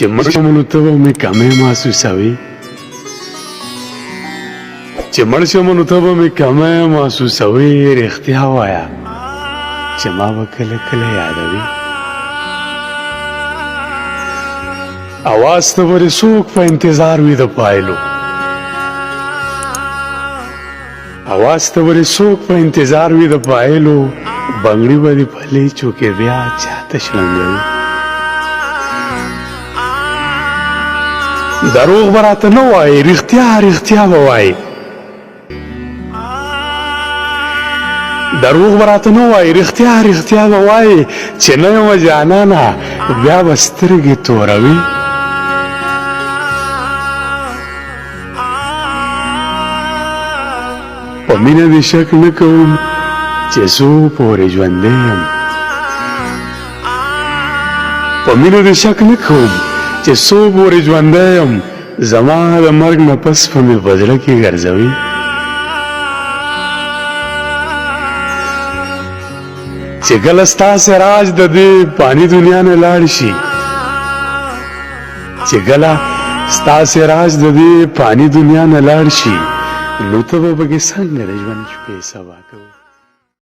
چې مړ شم نو ته به مې کمې محسوسوي چې مړ شم نو ته به مې کمې محسوسوي رښتیا وایه چې ما به کله کله یادوي اواز ته ورې څوک په انتظار وي د پایلو اواز ته ورې څوک په انتظار وي د پایلو بنګړي به دې پلې چوکې بیا چاته شلنګوي دروغ به راته نه وایي رښتیا رښتیا به وایي دروغ به راته نه وایي رښتیا رښتیا به وایي چې نه یمه جانانه بیا به سترګې توروي په مینه دې شک نه کوم چې څو پورې ژوندی یم په مینه دې شک نه کوم چې څو پورې ژوندی یم زما د مرګ نه پس به مې په زړه کې ګرځوي چې کله ستاسې راز د دې فاني دنیا نه لاړ شي چې کله ستاسې راز د دې فاني دنیا نه لاړ شي نو ته به پکې څنګه د ژوند شپې سبا کوې